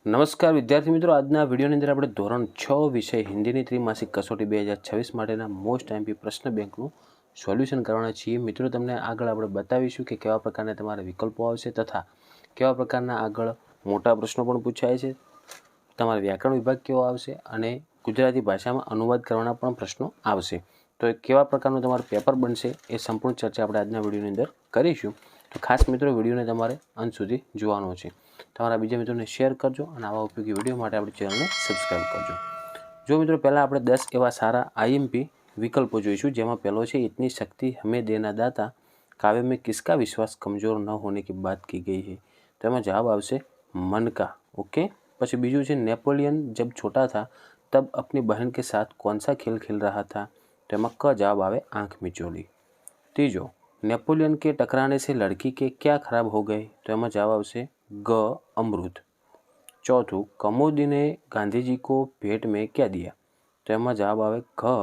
નમસ્કાર વિદ્યાર્થી મિત્રો, આજના વિડીયોની અંદર આપણે ધોરણ 6 વિષય હિન્દીની ત્રિમાસિક કસોટી 2026 માટેના મોસ્ટ આઈએમપી પ્રશ્ન બેંકનું સોલ્યુશન કરવાના છીએ। મિત્રો, તમને આગળ આપણે બતાવીશું કે કેવા પ્રકારના તમારા વિકલ્પો આવશે તથા કેવા પ્રકારના આગળ મોટા પ્રશ્નો પણ પૂછાય છે, તમારા વ્યાકરણ વિભાગ કેવો આવશે અને ગુજરાતી ભાષામાં અનુવાદ કરવાના પણ પ્રશ્નો આવશે। તો કેવા પ્રકારનું તમારું પેપર બનશે એ સંપૂર્ણ ચર્ચા આપણે આજના વિડીયોની અંદર કરીશું। તો ખાસ મિત્રો, વિડીયોને તમારે અંત સુધી જોવાનો છે। તમારા બીજા મિત્રોને શેર કરજો અને આવા ઉપયોગી વિડીયો માટે આપણી ચેનલને સબસ્ક્રાઈબ કરજો। જો મિત્રો, પહેલાં આપણે 10 એવા સારા આઈએમપી વિકલ્પો જોઈશું, જેમાં પહેલો છે इतनी शक्ति हमें देना दाता काव्य में किसका विश्वास कमज़ोर न होने की बात की गई है। तो एમાં जवाब આવશે मन का। ओके। પછી બીજું છે नेपोलियन जब छोटा था तब अपनी बहन के साथ कौन सा खेल खेल रहा था। तो એમાં क जवाब આવે आंख मिचोली। तीजो नेपोलियन के टकराने से लड़की के क्या खराब हो गए। तो એમાં जवाब આવશે ग अमृत। चौथों कमोदी ने गांधी जी को भेंट में क्या दिया। तो एમાં जवाब आवे घ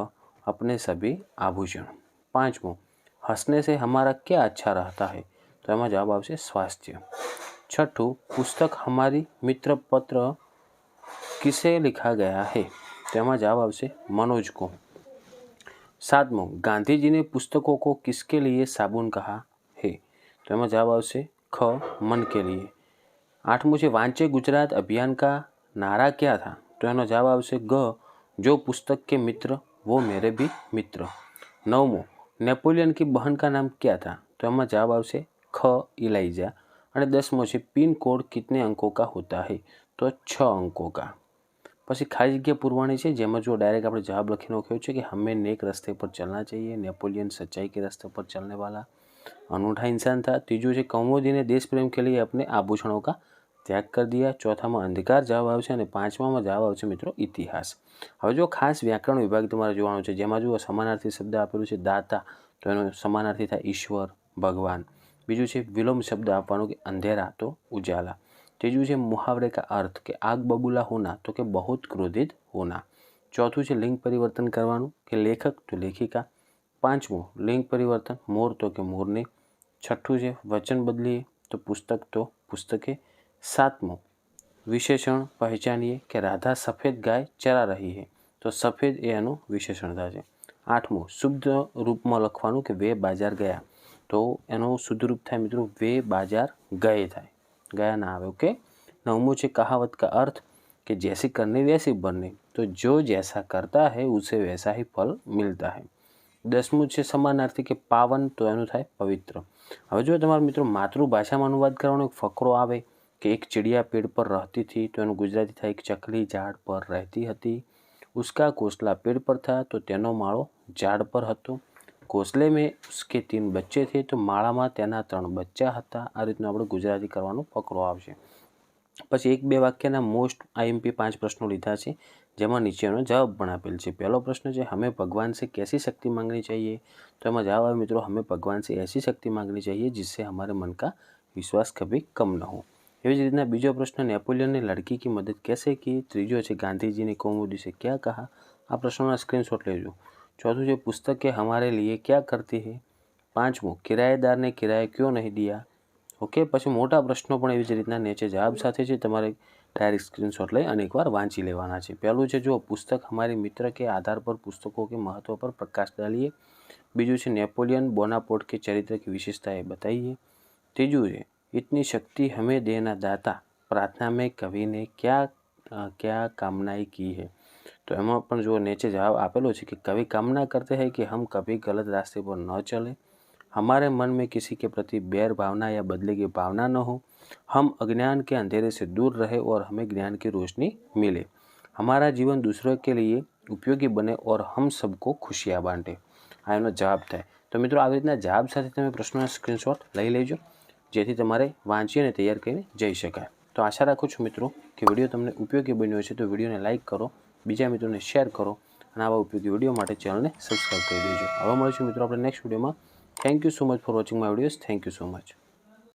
अपने सभी आभूषण। पांचवों हंसने से हमारा क्या अच्छा रहता है। तो एમાં जवाब आवશે स्वास्थ्य। छठों पुस्तक हमारी मित्र पत्र किसे लिखा गया है। तो एમાં जवाब आवશે मनोज को। सातवां गांधी जी ने पुस्तकों को किसके लिए साबुन कहा है। तो एમાં जवाब आवશે ख मन के लिए। आठवां છે वांचे गुजरात अभियान का नारा क्या था। तो एनो जवाब आवશે ग जो पुस्तक के मित्र वो मेरे भी मित्र। नवमो नेपोलियन की बहन का नाम क्या था। तो एમાં जवाब आवશે ख इलाइजा। અને 10મો છે पिन कोड कितने अंकों का होता है। तो 6 अंकों का। પછી ખાલી જગ્યા પૂરવાની છે, જેમાં જો ડાયરેક્ટ આપણે જવાબ લખી નાખ્યો છે કે हमें नेक रास्ते पर चलना चाहिए। नेपोलियन सच्चाई के रास्ते पर चलने वाला अनूठा इंसान था। तीजों છે कमोदी ने देश प्रेम के लिए अपने आभूषणों का त्याग कर दिया। चौथाમાં અંધકાર જવાબ આવશે અને પાંચમામાં જવાબ આવશે મિત્રો ઇતિહાસ। હવે જો ખાસ વ્યાકરણ વિભાગ તમારે જોવાનો છે, જેમાં જો સમાનાર્થી શબ્દ આપેલું છે દાતા, તો એનો સમાનાર્થી થાય ઈશ્વર, ભગવાન। બીજું છે વિલોમ શબ્દ આપવાનું કે અંધેરા તો ઉજાલા। तीजू है मुहावरे का अर्थ के आग बबूला होना तो के बहुत क्रोधित होना। चौथुं है लिंग परिवर्तन करवानुं के लेखक तो लेखिका। पांचमो लिंग परिवर्तन मोर तो के मोरने। छठ्ठुं है वचन बदलीए तो पुस्तक तो पुस्तके। सातमो विशेषण पहचानिए के राधा सफ़ेद गाय चरा रही है। तो सफ़ेद ए एनु विशेषणता है। आठमो शुद्ध रूप में लखवानुं के वे बाजार गया। तो एनु शुद्ध रूप थाय मित्रों वे बाजार गए थाय, गया ना आवे। ओके। नवमो है कहावत का अर्थ कि जैसी करनी वैसी बननी। तो जो जैसा करता है उसे वैसा ही फल मिलता है। 10मुं है समानार्थी के पावन, तो एनु थाय पवित्र। हवे जो तमारा मित्रों मातृभाषा में अनुवाद करवानो एक फकरो आवे कि एक चिड़िया पेड़ पर रहती थी। तो एनु गुजराती था एक चकली झाड़ पर रहती हती। उसका घोंसला पेड़ पर था तो तेनो माळो झाड़ पर हतो। घोंसले में उसके 3 बच्चे थे तो माळा में तेना 3 बच्चा हता। आ रीतना आपणे गुजराती करवानो फकरो आवशे। पछी 1-2 वाक्यना मोस्ट आईएमपी 5 प्रश्नों लीधा है, जेमां नीचेनो जवाब पण आपेल छे। पहलो प्रश्न है हमें भगवान से कैसी शक्ति मांगनी चाहिए। तो एमां जवाब आवे मित्रों हमें भगवान से ऐसी शक्ति मांगनी चाहिए जिससे हमारे मन का विश्वास कभी कम न हो। एवी ज रीतना बीजो प्रश्न नेपोलियन ने लड़की की मदद कैसे की। तीजो है गांधी जी ने कौमुदी से क्या कहा। आ प्रश्नों स्क्रीनशॉट लेजो। चौथुं है पुस्तकें हमारे लिए क्या करती है। पांचमो किराएदार ने किराया क्यों नहीं दिया। ओके। पछी मोटा प्रश्नों पण एवी ज रीतना नीचे जवाब साथे छे, तमारे डायरेक्ट स्क्रीनशॉट लई अने एकवार वांची लेवाना छे। पहलुं छे जो पुस्तक हमारी मित्र के आधार पर पुस्तकों के महत्व पर प्रकाश डालिए। बीजું છે नेपोलियन बोनापार्ट के चरित्र की विशेषताएं बताइए। तीजું है इतनी शक्ति हमें देना दाता प्रार्थना में कवि ने क्या क्या कामनाएं की है। तो एमां पण जो नीचे जवाब आपेलो छे कि कवि कामना करते हैं कि हम कभी गलत रास्ते पर न चले, हमारे मन में किसी के प्रति बैर भावना या बदले की भावना न हो, हम अज्ञान के अंधेरे से दूर रहे और हमें ज्ञान की रोशनी मिले, हमारा जीवन दूसरों के लिए उपयोगी बने और हम सबको खुशियाँ बांटे। आ एनो जवाब थाय। तो मित्रों आ रीतना जवाब साथे तमे प्रश्नोना स्क्रीनशॉट लई लेजो, जेथी तमारे वांची अने तैयार करीने जई शकाय। तो आशा राखुं छुं मित्रों कि विडियो तमने उपयोगी बन्यो हशे। तो विडियोने लाइक करो, बीजा मित्रोने शेर करो અને આવા ઉપયોગી વિડીયો માટે ચેનલને સબસ્ક્રાઈબ કરી દેજો। હવે મળીશું મિત્રો આપણે નેક્સ્ટ વિડીયોમાં। Thank you so much for watching my videos. Thank you so much.